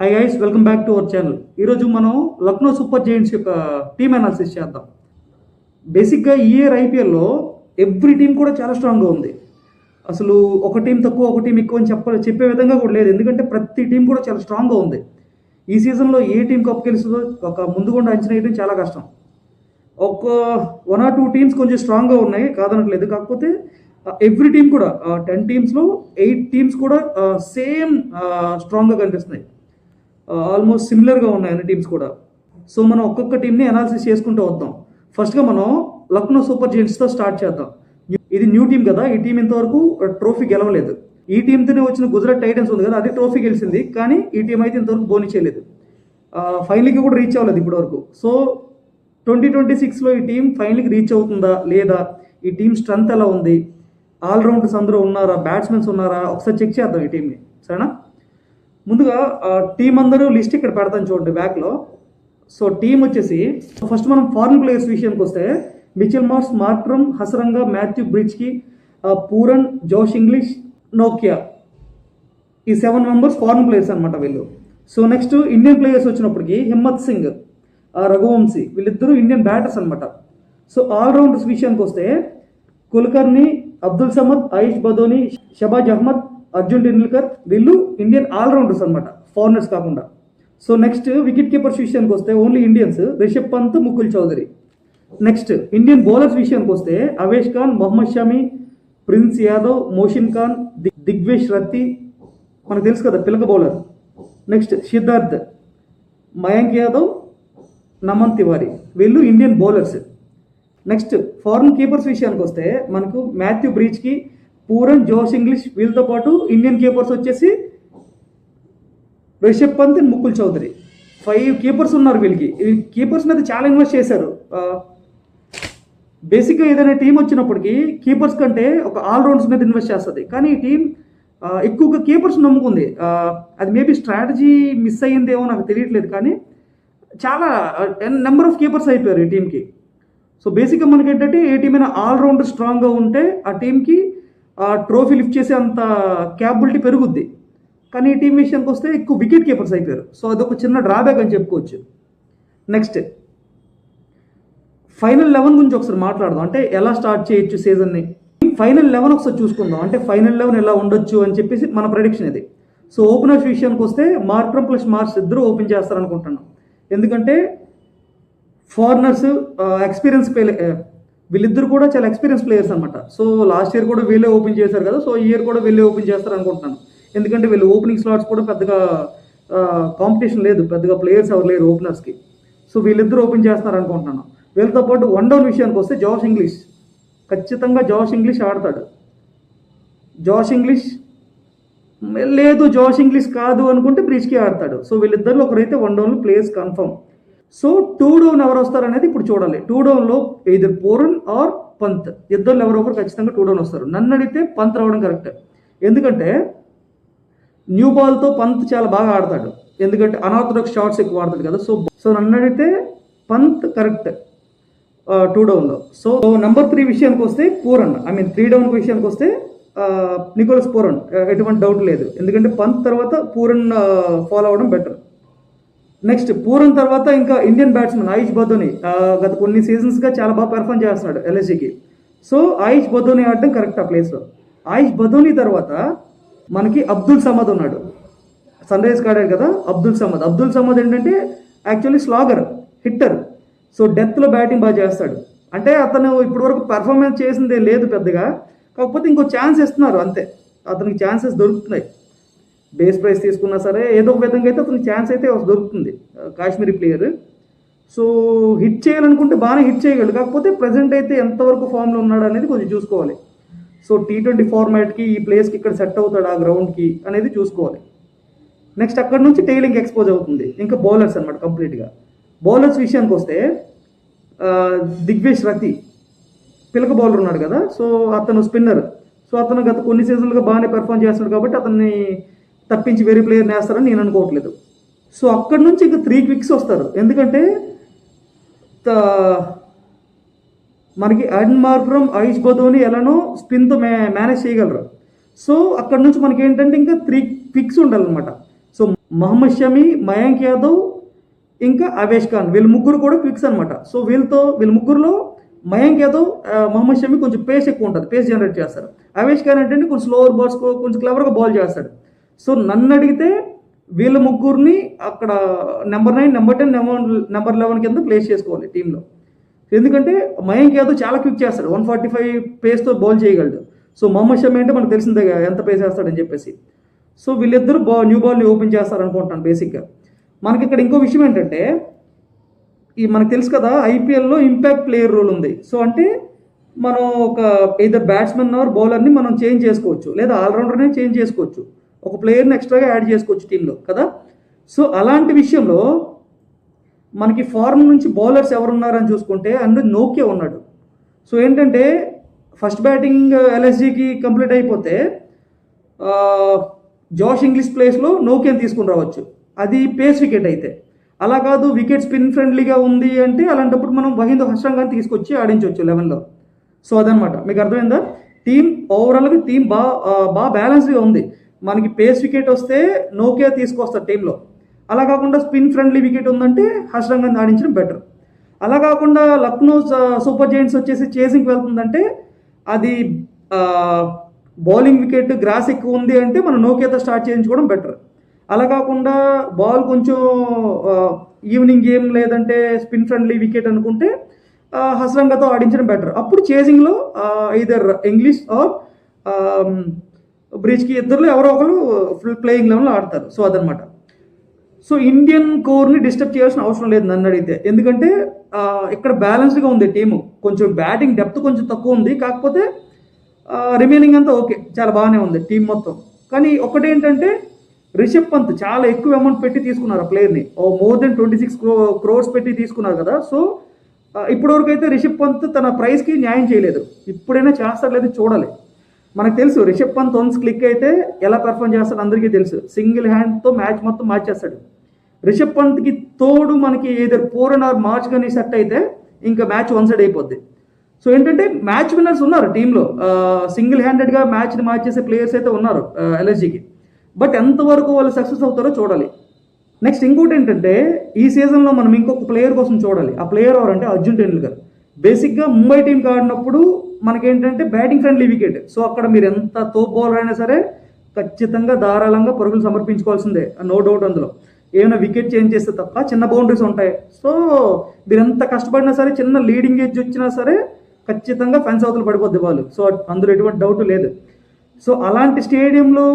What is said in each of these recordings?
Hi guys, welcome back to our channel. ఈరోజు మనం Lucknow super Giants యొక్క టీమ్ అనాలిసిస్ చేద్దాం. బేసిక్గా ఈ ఇయర్ ఐపీఎల్లో ఎవ్రీ టీం కూడా చాలా స్ట్రాంగ్గా ఉంది. అసలు ఒక టీం తక్కువ ఒక టీం ఎక్కువ అని చెప్పే విధంగా కూడా లేదు. ఎందుకంటే ప్రతి టీం కూడా చాలా స్ట్రాంగ్గా ఉంది. ఈ సీజన్లో ఏ టీం కప్ గెలుస్తుందో ఒక ముందుగుండా అంచనా వేయడం చాలా కష్టం. ఒక 1 or 2 టీమ్స్ కొంచెం స్ట్రాంగ్గా ఉన్నాయి, కాదనట్లేదు. కాకపోతే ఎవ్రీ టీం కూడా 10 టీమ్స్లో 8 టీమ్స్ కూడా సేమ్ స్ట్రాంగ్గా కనిపిస్తున్నాయి. ఆల్మోస్ట్ సిమిలర్గా ఉన్నాయి అన్ని టీమ్స్ కూడా. సో మనం ఒక్కొక్క టీంని అనాలిసిస్ చేసుకుంటూ వద్దాం. ఫస్ట్గా మనం లక్నో సూపర్ జైంట్స్తో స్టార్ట్ చేద్దాం. ఇది న్యూ టీం కదా, ఈ టీం ఇంతవరకు ట్రోఫీ గెలవలేదు. ఈ టీంతోనే వచ్చిన గుజరాత్ టైటన్స్ ఉంది కదా, అది ట్రోఫీ గెలిచింది. కానీ ఈ టీం అయితే ఇంతవరకు బోని చేయలేదు, ఫైనల్కి కూడా రీచ్ అవ్వలేదు ఇప్పటివరకు. సో 2026లో ఈ టీం ఫైనల్కి రీచ్ అవుతుందా లేదా, ఈ టీం స్ట్రెంత్ ఎలా ఉంది, ఆల్రౌండర్స్ అందరూ ఉన్నారా, బ్యాట్స్మెన్స్ ఉన్నారా, ఒకసారి చెక్ చేద్దాం ఈ టీంని, సరేనా? ముందుగా టీం అందరూ లిస్ట్ ఇక్కడ పెడతాను చూడండి బ్యాక్లో. సో టీం వచ్చేసి ఫస్ట్ మనం ఫారెన్ ప్లేయర్స్ విషయానికి వస్తే Mitchell Marsh, Markram, Hasaranga, Matthew Breetzke, Pooran, Josh Inglis, నోకియా, ఈ 7 మెంబర్స్ ఫారెన్ ప్లేయర్స్ అనమాట వీళ్ళు. సో నెక్స్ట్ ఇండియన్ ప్లేయర్స్ వచ్చినప్పటికి హిమ్మత్ సింగ్, రఘువంశీ, వీళ్ళిద్దరూ ఇండియన్ బ్యాటర్స్ అనమాట. సో ఆల్రౌండర్స్ విషయానికి వస్తే కుల్కర్ని, అబ్దుల్ సమద్, ఆయుష్ బదోని, షబాజ్ అహ్మద్, అర్జున్ టెండూల్కర్, వీళ్ళు ఇండియన్ ఆల్రౌండర్స్ అనమాట, ఫారినర్స్ కాకుండా. సో నెక్స్ట్ వికెట్ కీపర్స్ విషయానికి వస్తే only Indians, Rishabh Pant, Mukul Choudhary. Next Indian bowlers విషయానికి వస్తే అవేష్ ఖాన్, మొహమ్మద్ షమి, ప్రిన్స్ యాదవ్, మోషిన్ ఖాన్, దిగ్వేష్ రత్తి, మనకు తెలుసు కదా పిలక బౌలర్. నెక్స్ట్ సిద్ధార్థ్, మయాంక్ యాదవ్, నమన్ తివారీ, వీళ్ళు Indian bowlers. Next foreign keepers విషయానికి వస్తే మనకు Matthew Breetzke, Pooran, Josh Inglis, వీళ్ళతో పాటు ఇండియన్ కీపర్స్ వచ్చేసి రిషబ్ పంత్, ముకుల్ చౌదరి. 5 కీపర్స్ ఉన్నారు వీళ్ళకి. ఈ కీపర్స్ మీద చాలా ఇన్వెస్ట్ చేశారు. బేసిక్గా ఏదైనా టీం వచ్చినప్పటికీ కీపర్స్ కంటే ఒక ఆల్రౌండర్స్ మీద ఇన్వెస్ట్ చేస్తుంది. కానీ ఈ టీం ఎక్కువగా కీపర్స్ నమ్ముకుంది. అది మేబీ స్ట్రాటజీ మిస్ అయ్యిందేమో నాకు తెలియట్లేదు, కానీ చాలా నెంబర్ ఆఫ్ కీపర్స్ అయిపోయారు ఈ టీంకి. సో బేసిక్గా మనకి ఏంటంటే ఏ టీం అయినా ఆల్రౌండర్ స్ట్రాంగ్గా ఉంటే ఆ టీంకి ట్రోఫీ లిఫ్ట్ చేసే అంత క్యాపబిలిటీ పెరుగుద్ది. కానీ ఈ టీం విషయానికి వస్తే ఎక్కువ వికెట్ కీపర్స్ అయిపోయారు. సో అదొక చిన్న డ్రాబ్యాక్ అని చెప్పుకోవచ్చు. నెక్స్ట్ ఫైనల్ 11 గురించి ఒకసారి మాట్లాడదాం. అంటే ఎలా స్టార్ట్ చేయొచ్చు సీజన్ని, ఫైనల్ 11 ఒకసారి చూసుకుందాం. అంటే ఫైనల్ 11 ఎలా ఉండొచ్చు అని చెప్పేసి మన ప్రెడిక్షన్ ఇది. సో ఓపెనర్స్ విషయానికి వస్తే మార్క్రమ్ ప్లస్ మార్ష్ ఇద్దరు ఓపెన్ చేస్తారనుకుంటున్నాం. ఎందుకంటే ఫారినర్స్, ఎక్స్పీరియన్స్ వీళ్ళిద్దరు కూడా చాలా ఎక్స్పీరియన్స్ ప్లేయర్స్ అనమాట. సో లాస్ట్ ఇయర్ కూడా వీళ్ళే ఓపెన్ చేశారు కదా, సో ఈ ఇయర్ కూడా వీళ్ళే ఓపెన్ చేస్తారు అనుకుంటున్నాను. ఎందుకంటే వీళ్ళు ఓపెనింగ్ స్లాట్స్ కూడా పెద్దగా కాంపిటీషన్ లేదు, పెద్దగా ప్లేయర్స్ ఎవరు లేరు ఓపెనర్స్కి. సో వీళ్ళిద్దరు ఓపెన్ చేస్తున్నారు అనుకుంటున్నాను. వీళ్ళతో పాటు 1 డౌన్ విషయానికి వస్తే జోష్ ఇంగ్లీష్, ఖచ్చితంగా జోష్ ఇంగ్లీష్ ఆడతాడు. జోష్ ఇంగ్లీష్ లేదు, జోష్ ఇంగ్లీష్ కాదు అనుకుంటే బ్రిడ్జ్కి ఆడతాడు. సో వీళ్ళిద్దరిలో ఒకరైతే 1 డౌన్లో ప్లేయర్స్ కన్ఫర్మ్. సో 2 డౌన్ ఎవరు వస్తారనేది ఇప్పుడు చూడాలి. 2 డౌన్లో ఇద్దరు పూరన్ ఆర్ పంత్, ఇద్దరు ఎవరొకరు ఖచ్చితంగా 2 డౌన్ వస్తారు. నన్ను అడిగితే పంత్ రావడం కరెక్ట్. ఎందుకంటే న్యూ బాల్తో పంత్ చాలా బాగా ఆడతాడు, ఎందుకంటే అనార్థడాక్స్ షాట్స్ ఎక్కువ ఆడతాడు కదా. సో నన్ను అడిగితే పంత్ కరెక్ట్ 2 డౌన్లో. సో నెంబర్ 3 విషయానికి వస్తే పూరన్, 3 డౌన్ విషయానికి వస్తే నికోలస్ పూరన్, ఎటువంటి డౌట్ లేదు. ఎందుకంటే పంత్ తర్వాత పూరన్ ఫాలో అవ్వడం బెటర్. నెక్స్ట్ పూరన్ తర్వాత ఇంకా ఇండియన్ బ్యాట్స్మెన్ ఆయుష్ బదోని, గత కొన్ని సీజన్స్గా చాలా బాగా పెర్ఫామ్ చేస్తున్నాడు ఎల్ఎస్జీకి. సో ఆయుష్ బదోని ఆడడం కరెక్ట్ ఆ ప్లేస్లో. ఆయుష్ బదోని తర్వాత మనకి అబ్దుల్ సమద్ ఉన్నాడు, సన్ రైజర్స్కి ఆడాడు కదా అబ్దుల్ సమద్. అబ్దుల్ సమద్ ఏంటంటే యాక్చువల్లీ స్లాగర్, హిట్టర్. సో డెత్లో బ్యాటింగ్ బాగా చేస్తాడు. అంటే అతను ఇప్పటివరకు పెర్ఫార్మెన్స్ చేసిందే లేదు పెద్దగా, కాకపోతే ఇంకో ఛాన్స్ ఇస్తున్నారు అంతే. అతనికి ఛాన్సెస్ దొరుకుతున్నాయి, బేస్ ప్రైస్ తీసుకున్నా సరే ఏదో ఒక విధంగా అయితే అతనికి ఛాన్స్ అయితే దొరుకుతుంది. కాశ్మీరీ ప్లేయర్. సో హిట్ చేయాలనుకుంటే బాగానే హిట్ చేయగలడు, కాకపోతే ప్రజెంట్ అయితే ఎంతవరకు ఫామ్లో ఉన్నాడు అనేది కొంచెం చూసుకోవాలి. సో T20 ఫార్మాట్కి ఈ ప్లేస్కి ఇక్కడ సెట్ అవుతాడు ఆ గ్రౌండ్కి అనేది చూసుకోవాలి. నెక్స్ట్ అక్కడ నుంచి టైలింగ్ ఎక్స్పోజ్ అవుతుంది. ఇంకా బౌలర్స్ అనమాట కంప్లీట్గా. బౌలర్స్ విషయానికి వస్తే దిగ్వేష్ రతి, పిలక బౌలర్ ఉన్నాడు కదా, సో అతను స్పిన్నర్. సో అతను గత కొన్ని సీజన్లుగా బాగానే పెర్ఫామ్ చేస్తున్నాడు కాబట్టి అతన్ని తప్పించి వేరే ప్లేయర్ని వేస్తారని నేను అనుకోవట్లేదు. సో అక్కడ నుంచి ఇంకా 3 క్విక్స్ వస్తారు. ఎందుకంటే మనకి అడ్ మార్క్రమ్, ఆయుష్ బదోని ఎలానో స్పిన్తో మేనేజ్ చేయగలరు. సో అక్కడ నుంచి మనకి ఏంటంటే ఇంకా 3 క్విక్స్ ఉండాలన్నమాట. సో మహమ్మద్ షమి, మయాంక్ యాదవ్, ఇంకా అవేష్ ఖాన్, వీళ్ళు ముగ్గురు కూడా క్విక్స్ అనమాట. సో వీళ్ళ ముగ్గురులో మయాంక్ యాదవ్, మహమ్మద్ షమి కొంచెం పేస్ ఎక్కువ ఉంటుంది, పేస్ జనరేట్ చేస్తారు. అవేష్ ఖాన్ అంటే కొంచెం స్లోవర్ బాల్స్ కొంచెం క్లవర్గా బాల్ చేస్తాడు. సో నన్ను అడిగితే వీళ్ళ ముగ్గురిని అక్కడ నెంబర్ 9, నెంబర్ 10, నెంబర్ 11 కింద ప్లేస్ చేసుకోవాలి టీంలో. ఎందుకంటే మయాంక్ యాదవ్ చాలా క్విక్ చేస్తాడు, 145 పేస్తో బౌల్ చేయగలడు. సో మహమ్మద్ షమి అంటే మనకు తెలిసిందే ఎంత పేస్ వేస్తాడని చెప్పేసి. సో వీళ్ళిద్దరూ న్యూ బాల్ని ఓపెన్ చేస్తారనుకుంటున్నాను బేసిక్గా. మనకి ఇక్కడ ఇంకో విషయం ఏంటంటే, మనకు తెలుసు కదా ఐపీఎల్లో ఇంపాక్ట్ ప్లేయర్ రూల్ ఉంది. సో అంటే మనం ఒక ఇద్దరు బ్యాట్స్మెన్ ఆర్ బౌలర్ని మనం చేంజ్ చేసుకోవచ్చు, లేదా ఆల్రౌండర్నే చేంజ్ చేసుకోవచ్చు, ఒక ప్లేయర్ని ఎక్స్ట్రాగా యాడ్ చేసుకోవచ్చు టీంలో కదా. సో అలాంటి విషయంలో మనకి ఫారెన్ నుంచి బౌలర్స్ ఎవరున్నారని చూసుకుంటే అందులో నోకియా ఉన్నాడు. సో ఏంటంటే ఫస్ట్ బ్యాటింగ్ ఎల్ఎస్జీకి కంప్లీట్ అయిపోతే జాష్ ఇంగ్లీష్ ప్లేస్లో నోకియాని తీసుకుని రావచ్చు, అది పేస్ వికెట్ అయితే. అలా కాదు వికెట్ స్పిన్ ఫ్రెండ్లీగా ఉంది అంటే అలాంటప్పుడు మనం వహీద్ హస్రంగాన్ని తీసుకొచ్చి ఆడించవచ్చు 11లో. సో అదనమాట, మీకు అర్థమైందా? ఓవరాల్గా టీం బాగా బ్యాలెన్స్గా ఉంది. మనకి పేస్ వికెట్ వస్తే నోకియా తీసుకొస్తారు టీంలో, అలా కాకుండా స్పిన్ ఫ్రెండ్లీ వికెట్ ఉందంటే హస్రంగాన్ని ఆడించడం బెటర్. అలా కాకుండా లక్నో సూపర్ జైంట్స్ వచ్చేసి చేసింగ్కి వెళ్తుందంటే అది బౌలింగ్ వికెట్ గ్రాస్ ఎక్కువ ఉంది అంటే మనం నోకియాతో స్టార్ట్ చేయించుకోవడం బెటర్. అలా కాకుండా బాల్ కొంచెం ఈవినింగ్ గేమ్ లేదంటే స్పిన్ ఫ్రెండ్లీ వికెట్ అనుకుంటే హస్రంగాతో ఆడించడం బెటర్. అప్పుడు చేసింగ్లో ఐదర్ ఇంగ్లీష్ ఆర్ బ్రిడ్జ్కి ఇద్దరులో ఎవరో ఒకరు ఫుల్ ప్లేయింగ్ లెవెల్లో ఆడతారు. సో అదనమాట. సో ఇండియన్ కోర్ని డిస్టర్బ్ చేయాల్సిన అవసరం లేదు నన్ను అడిగితే, ఎందుకంటే ఇక్కడ బ్యాలెన్స్డ్గా ఉంది టీము. కొంచెం బ్యాటింగ్ డెప్త్ కొంచెం తక్కువ ఉంది, కాకపోతే రిమైనింగ్ అంతా ఓకే, చాలా బాగానే ఉంది టీం మొత్తం. కానీ ఒకటేంటంటే రిషబ్ పంత్ చాలా ఎక్కువ అమౌంట్ పెట్టి తీసుకున్నారు ఆ ప్లేయర్ని, మోర్ దెన్ 26 crores పెట్టి తీసుకున్నారు కదా. సో ఇప్పటివరకు అయితే రిషబ్ పంత్ తన ప్రైస్కి న్యాయం చేయలేదు, ఇప్పుడైనా చేస్తాడు లేదు చూడాలి. మనకు తెలుసు రిషబ్ పంత్ వన్స్ క్లిక్ అయితే ఎలా పెర్ఫామ్ చేస్తాడు అందరికీ తెలుసు, సింగిల్ హ్యాండ్తో మ్యాచ్ మొత్తం మార్చేస్తాడు. రిషబ్ పంత్కి తోడు మనకి ఏదైనా 4 ఆర్ మార్చ్ కానీ సెట్ అయితే ఇంకా మ్యాచ్ వన్ సైడ్ అయిపోద్ది. సో ఏంటంటే మ్యాచ్ విన్నర్స్ ఉన్నారు టీంలో, సింగిల్ హ్యాండెడ్గా మ్యాచ్ని మార్చేసే ప్లేయర్స్ అయితే ఉన్నారు ఎల్ఎస్జీకి. బట్ ఎంతవరకు వాళ్ళు సక్సెస్ అవుతారో చూడాలి. నెక్స్ట్ ఇంకోటి ఏంటంటే ఈ సీజన్లో మనం ఇంకొక ప్లేయర్ కోసం చూడాలి. ఆ ప్లేయర్ ఎవరంటే అర్జున్ టెండూల్కర్. బేసిక్గా ముంబై టీంకి ఆడినప్పుడు మనకేంటంటే బ్యాటింగ్ ఫ్రెండ్లీ వికెట్. సో అక్కడ మీరు ఎంత తోపు బౌలర్ అయినా సరే ఖచ్చితంగా ధారాళంగా పరుగులు సమర్పించుకోవాల్సిందే, నో డౌట్. అందులో ఏమైనా వికెట్ చేంజ్ చేస్తే తప్ప చిన్న బౌండరీస్ ఉంటాయి. సో మీరు ఎంత కష్టపడినా సరే చిన్న లీడింగ్ ఏజ్ వచ్చినా సరే ఖచ్చితంగా ఫెన్స్ అవతల పడిపోద్ది బాల్. సో అందులో ఎటువంటి డౌట్ లేదు. సో అలాంటి స్టేడియంలో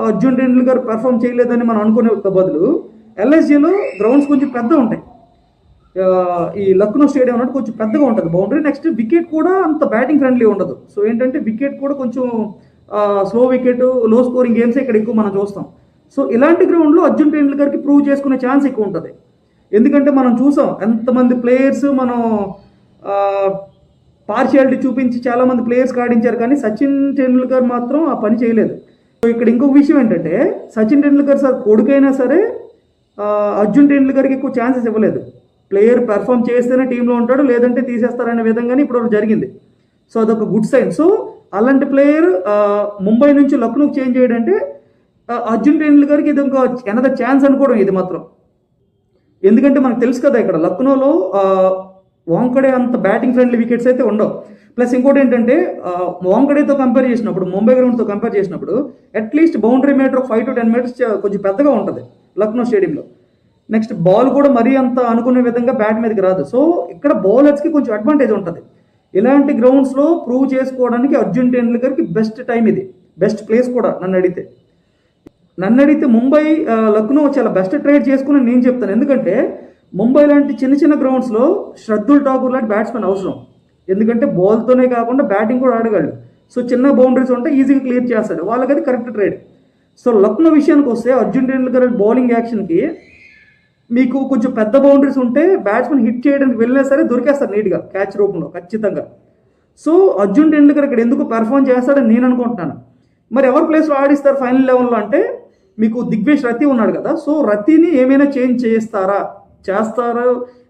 అర్జున్ టెండూల్కర్ పెర్ఫామ్ చేయలేదని మనం అనుకునే బదులు ఎల్ఎస్జీలో గ్రౌండ్స్ కొంచెం పెద్దగా ఉంటాయి. ఈ లక్నో స్టేడియం అన్నట్టు కొంచెం పెద్దగా ఉంటుంది బౌండరీ. నెక్స్ట్ వికెట్ కూడా అంత బ్యాటింగ్ ఫ్రెండ్లీ ఉండదు. సో ఏంటంటే వికెట్ కూడా కొంచెం స్లో వికెట్, లో స్కోరింగ్ గేమ్స్ ఇక్కడ ఎక్కువ మనం చూస్తాం. సో ఇలాంటి గ్రౌండ్లో అర్జున్ టెండూల్కర్కి ప్రూవ్ చేసుకునే ఛాన్స్ ఎక్కువ ఉంటుంది. ఎందుకంటే మనం చూసాం ఎంతమంది ప్లేయర్స్ మనం పార్షియాలిటీ చూపించి చాలామంది ప్లేయర్స్కి ఆడించారు, కానీ సచిన్ టెండూల్కర్ మాత్రం ఆ పని చేయలేదు. సో ఇక్కడ ఇంకొక విషయం ఏంటంటే సచిన్ టెండూల్కర్ సార్ కొడుకైనా సరే అర్జున్ టెండూల్కర్కి ఎక్కువ ఛాన్సెస్ ఇవ్వలేదు. ప్లేయర్ పెర్ఫామ్ చేస్తేనే టీంలో ఉంటాడు, లేదంటే తీసేస్తారనే విధంగానే ఇప్పుడు జరిగింది. సో అదొక గుడ్ సైన్. సో అలాంటి ప్లేయర్ ముంబై నుంచి లక్నోకి చేంజ్ చేయడంటే అర్జున్ టెండూల్కర్కి ఇది ఇంకో ఎనదర్ ఛాన్స్ అనుకోవడం ఇది మాత్రం. ఎందుకంటే మనకు తెలుసు కదా ఇక్కడ లక్నోలో వాంకడే అంత బ్యాటింగ్ ఫ్రెండ్లీ వికెట్స్ అయితే ఉండవు. ప్లస్ ఇంకోటి ఏంటంటే వాంకడేతో కంపేర్ చేసినప్పుడు, ముంబై గ్రౌండ్తో కంపేర్ చేసినప్పుడు at least boundary metre 5 to 10 meters కొంచెం పెద్దగా ఉంటుంది లక్నో స్టేడియంలో. నెక్స్ట్ బాల్ కూడా మరీ అంత అనుకునే విధంగా బ్యాట్ మీదకి రాదు. సో ఇక్కడ బౌలర్స్కి కొంచెం అడ్వాంటేజ్ ఉంటుంది. ఇలాంటి గ్రౌండ్స్లో ప్రూవ్ చేసుకోవడానికి అర్జున్ టెండూల్కర్కి బెస్ట్ టైం ఇది, బెస్ట్ ప్లేస్ కూడా నన్ను అడిగితే ముంబై లక్నో చాలా బెస్ట్ ట్రేడ్ చేసుకుని నేను చెప్తాను. ఎందుకంటే ముంబై లాంటి చిన్న చిన్న గ్రౌండ్స్లో శ్రద్ధుల్ ఠాకూర్ లాంటి బ్యాట్స్మెన్ అవసరం. ఎందుకంటే బాల్తోనే కాకుండా బ్యాటింగ్ కూడా ఆడగలడు. సో చిన్న బౌండరీస్ ఉంటే ఈజీగా క్లియర్ చేస్తాడు, వాళ్ళకి అది కరెక్ట్ ట్రేడ్. సో లక్నో విషయానికి వస్తే అర్జున్ టెండూల్కర్ బౌలింగ్ యాక్షన్కి మీకు కొంచెం పెద్ద బౌండరీస్ ఉంటే బ్యాట్స్మెన్ హిట్ చేయడానికి వెళ్ళినా సరే దొరికేస్తారు నీట్గా క్యాచ్ రూపంలో ఖచ్చితంగా. సో అర్జున్ టెండూల్కర్ ఇక్కడ ఎందుకు పెర్ఫామ్ చేస్తాడని నేను అనుకుంటున్నాను. మరి ఎవరి ప్లేస్లో ఆడిస్తారు ఫైనల్ లెవెల్లో అంటే మీకు దిగ్వేష్ రతి ఉన్నాడు కదా. సో రతిని ఏమైనా చేంజ్ చేస్తారా,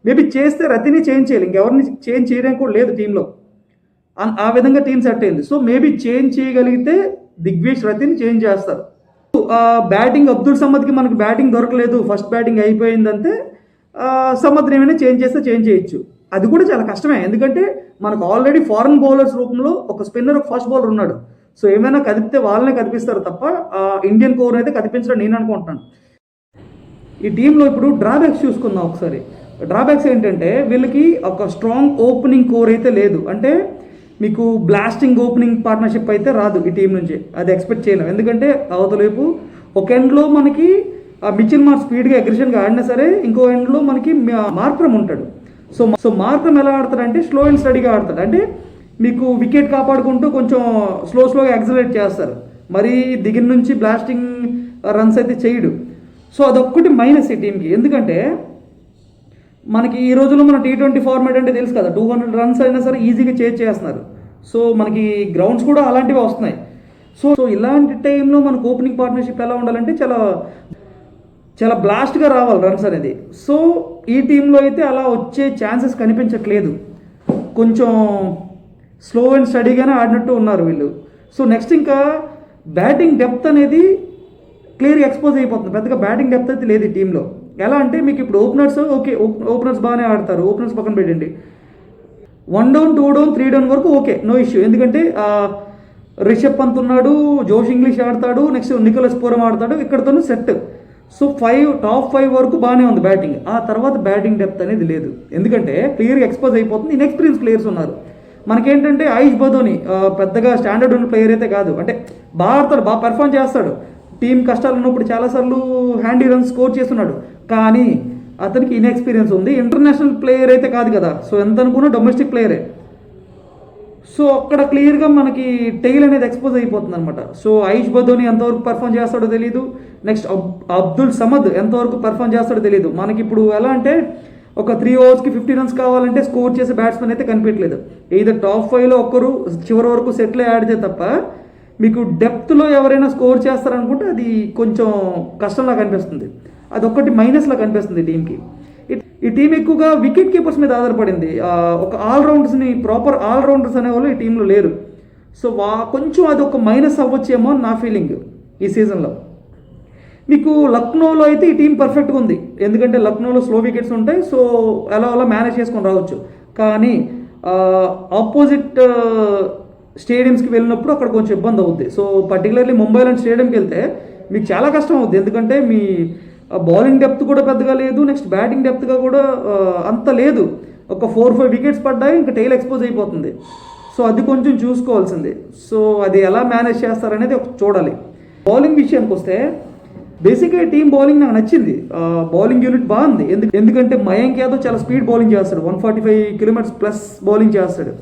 మేబీ చేస్తే రతిని చేంజ్ చేయాలి, ఇంకెవరిని చేంజ్ చేయడానికి కూడా లేదు టీంలో. ఆ విధంగా టీం సెట్ అయింది. సో మేబీ చేంజ్ చేయగలిగితే దిగ్వేష్ రతిని చేంజ్ చేస్తారు. బ్యాటింగ్ అబ్దుల్ సమద్కి మనకి బ్యాటింగ్ దొరకలేదు, ఫస్ట్ బ్యాటింగ్ అయిపోయిందంటే సమద్ని ఏమైనా చేంజ్ చేస్తే చేంజ్ చేయొచ్చు. అది కూడా చాలా కష్టమే, ఎందుకంటే మనకు ఆల్రెడీ ఫారెన్ బౌలర్స్ రూపంలో ఒక స్పిన్నర్ ఒక ఫస్ట్ బౌలర్ ఉన్నాడు. సో ఏమైనా కదిపితే వాళ్ళనే కదిపిస్తారు తప్ప ఇండియన్ కోర్ అయితే కదిపించడం నేను అనుకుంటున్నాను. ఈ టీంలో ఇప్పుడు డ్రాబ్యాక్స్ చూసుకుందాం ఒకసారి. డ్రాబ్యాక్స్ ఏంటంటే వీళ్ళకి ఒక స్ట్రాంగ్ ఓపెనింగ్ కోర్ అయితే లేదు. అంటే మీకు బ్లాస్టింగ్ ఓపెనింగ్ పార్ట్నర్షిప్ అయితే రాదు ఈ టీం నుంచి, అది ఎక్స్పెక్ట్ చేయలేం. ఎందుకంటే అవతలవైపు ఒక ఎండ్లో మనకి మిచిల్ మార్క్ స్పీడ్గా అగ్రెషన్గా ఆడినా సరే, ఇంకో ఎండ్లో మనకి మార్క్రమ్ ఉంటాడు. సో మార్క్రమ్ ఎలా ఆడతాడంటే స్లో అండ్ స్టడీగా ఆడతాడు. అంటే మీకు వికెట్ కాపాడుకుంటూ కొంచెం స్లోగా యాక్సిలరేట్ చేస్తారు, మరీ దిగిన నుంచి బ్లాస్టింగ్ రన్స్ అయితే చేయడు. సో అదొక్కటి మైనస్ ఈ టీంకి. ఎందుకంటే మనకి ఈ రోజుల్లో మన T20 ఫార్మాట్ అంటే తెలుసు కదా, 200 రన్స్ అయినా సరే ఈజీగా చేస్తున్నారు. సో మనకి గ్రౌండ్స్ కూడా అలాంటివి వస్తున్నాయి. సో ఇలాంటి టైంలో మనకు ఓపెనింగ్ పార్ట్నర్షిప్ ఎలా ఉండాలంటే చాలా బ్లాస్ట్గా రావాలి రన్స్ అనేది. సో ఈ టీంలో అయితే అలా వచ్చే ఛాన్సెస్ కనిపించట్లేదు, కొంచెం స్లో అండ్ స్టడీగానే ఆడినట్టు ఉన్నారు వీళ్ళు. సో నెక్స్ట్ ఇంకా బ్యాటింగ్ డెప్త్ అనేది క్లియర్గా ఎక్స్పోజ్ అయిపోతుంది. పెద్దగా బ్యాటింగ్ డెప్త్ అయితే లేదు ఈ టీంలో. ఎలా అంటే మీకు ఇప్పుడు ఓపెనర్స్ బాగానే ఆడతారు, ఓపెనర్స్ పక్కన పెట్టండి. 1 డౌన్ 2 డౌన్ 3 డౌన్ వరకు ఓకే, నో ఇష్యూ. ఎందుకంటే రిషబ్ పంత్ ఉన్నాడు, జోష్ ఇంగ్లీష్ ఆడతాడు, నెక్స్ట్ నికోలస్ పూరం ఆడతాడు, ఇక్కడతోనూ సెట్. సో టాప్ 5 వరకు బాగానే ఉంది బ్యాటింగ్. ఆ తర్వాత బ్యాటింగ్ డెప్త్ అనేది లేదు, ఎందుకంటే క్లియర్గా ఎక్స్పోజ్ అయిపోతుంది. ఇన్ఎక్స్పీరియన్స్ ప్లేయర్స్ ఉన్నారు. మనకేంటంటే ఆయుష్ బదోని పెద్దగా స్టాండర్డ్ ఉన్న ప్లేయర్ అయితే కాదు, అంటే బాగా ఆడతాడు, బాగా పెర్ఫామ్ చేస్తాడు. టీం కష్టాలు ఉన్నప్పుడు చాలాసార్లు హ్యాండీ రన్స్ స్కోర్ చేస్తున్నాడు, కానీ అతనికి ఇన్ఎక్స్పీరియన్స్ ఉంది. ఇంటర్నేషనల్ ప్లేయర్ అయితే కాదు కదా, సో ఎంత అనుకున్నా డొమెస్టిక్ ప్లేయరే. సో అక్కడ క్లియర్గా మనకి టెయిల్ అనేది ఎక్స్పోజ్ అయిపోతుంది అనమాట. సో ఆయుష్ బదోని ఎంతవరకు పర్ఫామ్ చేస్తాడో తెలియదు, నెక్స్ట్ అబ్దుల్ సమద్ ఎంతవరకు పర్ఫామ్ చేస్తాడో తెలియదు. మనకి ఇప్పుడు ఎలా అంటే ఒక 3 ఓవర్స్కి 50 రన్స్ కావాలంటే స్కోర్ చేసే బ్యాట్స్మెన్ అయితే కనిపించలేదు. either టాప్ 5లో ఒక్కరు చివరి వరకు సెటిల్ ఆడితే తప్ప మీకు డెప్త్లో ఎవరైనా స్కోర్ చేస్తారనుకుంటే అది కొంచెం కష్టంలా కనిపిస్తుంది. అదొక్కటి మైనస్లా కనిపిస్తుంది టీంకి. ఈ టీం ఎక్కువగా వికెట్ కీపర్స్ మీద ఆధారపడింది. ఒక ప్రాపర్ ఆల్రౌండర్స్ అనేవాళ్ళు ఈ టీంలో లేరు. సో కొంచెం అది ఒక మైనస్ అవ్వచ్చేమో అని నా ఫీలింగ్ ఈ సీజన్లో. మీకు లక్నోలో అయితే ఈ టీం పర్ఫెక్ట్గా ఉంది, ఎందుకంటే లక్నోలో స్లో వికెట్స్ ఉంటాయి. సో అలా మేనేజ్ చేసుకొని రావచ్చు. కానీ ఆపోజిట్ స్టేడియంస్కి వెళ్ళినప్పుడు అక్కడ కొంచెం ఇబ్బంది అవుద్ది. సో పర్టికులర్లీ ముంబై లాంటి స్టేడియంకి వెళ్తే మీకు చాలా కష్టం అవుద్ది, ఎందుకంటే మీ బౌలింగ్ డెప్త్ కూడా పెద్దగా లేదు, నెక్స్ట్ బ్యాటింగ్ డెప్త్గా కూడా అంత లేదు. ఒక 4-5 వికెట్స్ పడ్డాయి, ఇంకా టైల్ ఎక్స్పోజ్ అయిపోతుంది. సో అది కొంచెం చూసుకోవాల్సింది. సో అది ఎలా మేనేజ్ చేస్తారనేది చూడాలి. బౌలింగ్ విషయానికి వస్తే బేసిక్గా ఈ టీం బౌలింగ్ నాకు నచ్చింది. బౌలింగ్ యూనిట్ బాగుంది, ఎందుకంటే మయాంక్ యాదవ్ చాలా స్పీడ్ బౌలింగ్ చేస్తాడు, 145 కిలోమీటర్స్ ప్లస్ బౌలింగ్ చేస్తాడు,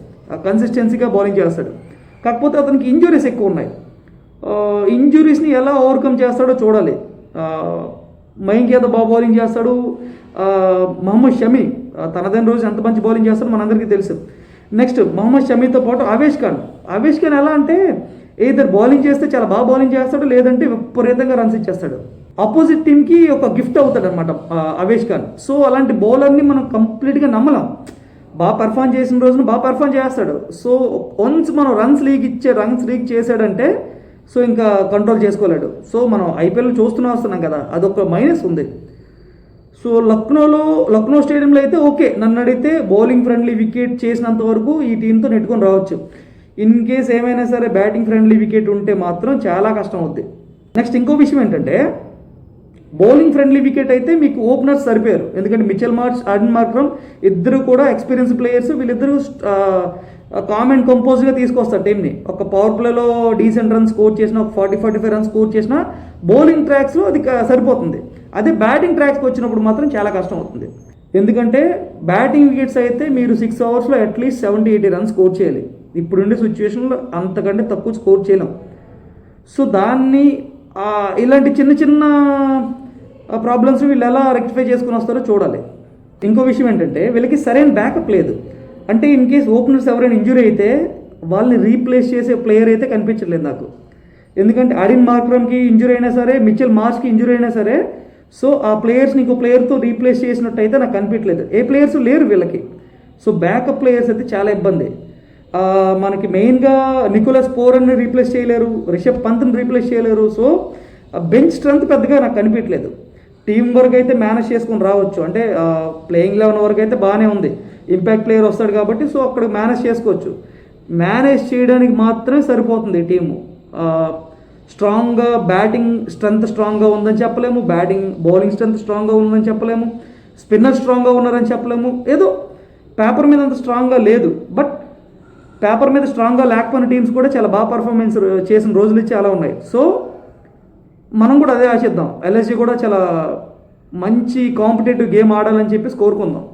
కన్సిస్టెన్సీగా బౌలింగ్ చేస్తాడు. కాకపోతే అతనికి ఇంజురీస్ ఎక్కువ ఉన్నాయి. ఇంజురీస్ని ఎలా ఓవర్కమ్ చేస్తాడో చూడాలి. మయాంక్ యాదవ్ బాగా బౌలింగ్ చేస్తాడు. మహమ్మద్ షమి తనదైన రోజు ఎంత మంచి బౌలింగ్ చేస్తాడో మనందరికీ తెలుసు. నెక్స్ట్ మహమ్మద్ షమీతో పాటు ఆవేష్ ఖాన్ ఎలా అంటే ఏదర్ బౌలింగ్ చేస్తే చాలా బాగా బౌలింగ్ చేస్తాడు, లేదంటే విపరీతంగా రన్స్ ఇచ్చేస్తాడు. ఆపోజిట్ టీంకి ఒక గిఫ్ట్ అవుతాడు అనమాట ఆవేష్ ఖాన్. సో అలాంటి బౌలర్ని మనం కంప్లీట్గా నమ్మలేం. బాగా పర్ఫామ్ చేసిన రోజున బాగా పర్ఫామ్ చేస్తాడు. సో వన్స్ మనం రన్స్ లీక్ చేశాడంటే సో ఇంకా కంట్రోల్ చేసుకోలేడు. సో మనం ఐపీఎల్ వస్తున్నాం కదా, అదొక మైనస్ ఉంది. సో లక్నో స్టేడియంలో అయితే ఓకే, నన్ను అడిగితే బౌలింగ్ ఫ్రెండ్లీ వికెట్ చేసినంత వరకు ఈ టీంతో నెట్టుకొని రావచ్చు. ఇన్ కేస్ ఏమైనా సరే బ్యాటింగ్ ఫ్రెండ్లీ వికెట్ ఉంటే మాత్రం చాలా కష్టం అవుద్ది. నెక్స్ట్ ఇంకో విషయం ఏంటంటే బౌలింగ్ ఫ్రెండ్లీ వికెట్ అయితే మీకు ఓపెనర్స్ సరిపోయారు, ఎందుకంటే మిచెల్ మార్ష్, ఆడెన్ మార్క్రమ్ ఇద్దరు కూడా ఎక్స్పీరియన్స్ ప్లేయర్స్. వీళ్ళిద్దరూ కామ్ అండ్ కంపోజ్గా తీసుకొస్తారు టీంని. ఒక పవర్ ప్లేలో డీసెంట్ రన్స్ స్కోర్ చేసిన, ఒక 40-45 రన్స్ స్కోర్ చేసిన బౌలింగ్ ట్రాక్స్లో అది సరిపోతుంది. అదే బ్యాటింగ్ ట్రాక్స్కి వచ్చినప్పుడు మాత్రం చాలా కష్టం అవుతుంది, ఎందుకంటే బ్యాటింగ్ వికెట్స్ అయితే మీరు 6 ఓవర్స్లో అట్లీస్ట్ 70-80 రన్స్ స్కోర్ చేయాలి. ఇప్పుడుండే సిచ్యువేషన్లో అంతకంటే తక్కువ స్కోర్ చేయలేం. సో దాన్ని ఇలాంటి చిన్న ప్రాబ్లమ్స్ వీళ్ళు ఎలా రెక్టిఫై చేసుకుని వస్తారో చూడాలి. ఇంకో విషయం ఏంటంటే వీళ్ళకి సరైన బ్యాకప్ లేదు. అంటే ఇన్ కేస్ ఓపెనర్స్ ఎవరైనా ఇంజురీ అయితే వాళ్ళని రీప్లేస్ చేసే ప్లేయర్ అయితే కనిపించట్లేదు నాకు. ఎందుకంటే ఆడెన్ మార్క్రమ్కి ఇంజురీ అయినా సరే, మిచెల్ మార్ష్కి ఇంజురీ అయినా సరే, సో ఆ ప్లేయర్స్ని ఇంకో ప్లేయర్తో రీప్లేస్ చేసినట్టు అయితే నాకు కనిపించలేదు. ఏ ప్లేయర్స్ లేరు వీళ్ళకి. సో బ్యాకప్ ప్లేయర్స్ అయితే చాలా ఇబ్బంది. మనకి మెయిన్గా నికోలస్ పూరన్ని రీప్లేస్ చేయలేరు, రిషబ్ పంత్ని రీప్లేస్ చేయలేరు. సో బెంచ్ స్ట్రెంత్ పెద్దగా నాకు కనిపించలేదు. టీం వర్క్ అయితే మేనేజ్ చేసుకొని రావచ్చు, అంటే ప్లేయింగ్ 11 వరకు అయితే బాగానే ఉంది, ఇంపాక్ట్ ప్లేయర్ వస్తాడు కాబట్టి సో అక్కడ మేనేజ్ చేసుకోవచ్చు. మేనేజ్ చేయడానికి మాత్రమే సరిపోతుంది ఈ టీము. స్ట్రాంగ్గా బ్యాటింగ్ స్ట్రెంత్ స్ట్రాంగ్గా ఉందని చెప్పలేము, బౌలింగ్ స్ట్రెంత్ స్ట్రాంగ్గా ఉందని చెప్పలేము, స్పిన్నర్ స్ట్రాంగ్గా ఉన్నారని చెప్పలేము. ఏదో పేపర్ మీద అంత స్ట్రాంగ్గా లేదు, బట్ పేపర్ మీద స్ట్రాంగ్గా లేకపోయిన టీమ్స్ కూడా చాలా బాగా పర్ఫార్మెన్స్ చేసిన రోజులు చాలా ఉన్నాయి. సో మనం కూడా అదే ఆశిద్దాం, ఎల్ఎస్జీ కూడా చాలా మంచి కాంపిటేటివ్ గేమ్ ఆడాలని చెప్పేసి కోరుకుందాం.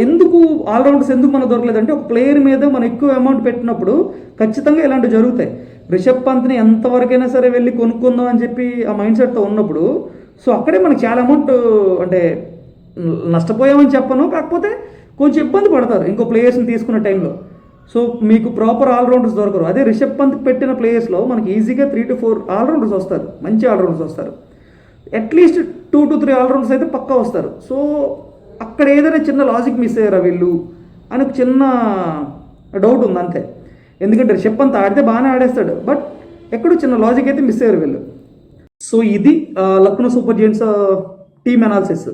ఎందుకు ఆల్రౌండర్స్ ఎందుకు మనకు దొరకలేదంటే, ఒక ప్లేయర్ మీద మనం ఎక్కువ అమౌంట్ పెట్టినప్పుడు ఖచ్చితంగా ఇలాంటివి జరుగుతాయి. రిషబ్ పంత్ని ఎంతవరకైనా సరే వెళ్ళి కొనుక్కుందాం అని చెప్పి ఆ మైండ్ సెట్తో ఉన్నప్పుడు సో అక్కడే మనకు చాలా అమౌంట్ అంటే నష్టపోయామని చెప్పను, కాకపోతే కొంచెం ఇబ్బంది పడతారు ఇంకో ప్లేయర్స్ని తీసుకున్న టైంలో. సో మీకు ప్రాపర్ ఆల్రౌండర్స్ దొరకరు. అదే రిషబ్ పంత్ పెట్టిన ప్లేయర్స్లో మనకి ఈజీగా 3 to 4 ఆల్రౌండర్స్ వస్తారు, మంచి ఆల్రౌండర్స్ వస్తారు. అట్లీస్ట్ 2 to 3 ఆల్రౌండర్స్ అయితే పక్కా వస్తారు. సో అక్కడ ఏదైనా చిన్న లాజిక్ మిస్ అయ్యారా వీళ్ళు అని ఒక చిన్న డౌట్ ఉంది అంతే. ఎందుకంటే రిషబ్ పంత్ ఆడితే బాగానే ఆడేస్తాడు, బట్ ఎక్కడో చిన్న లాజిక్ అయితే మిస్ అయ్యారు వీళ్ళు. సో ఇది Lucknow super Giants team analysis.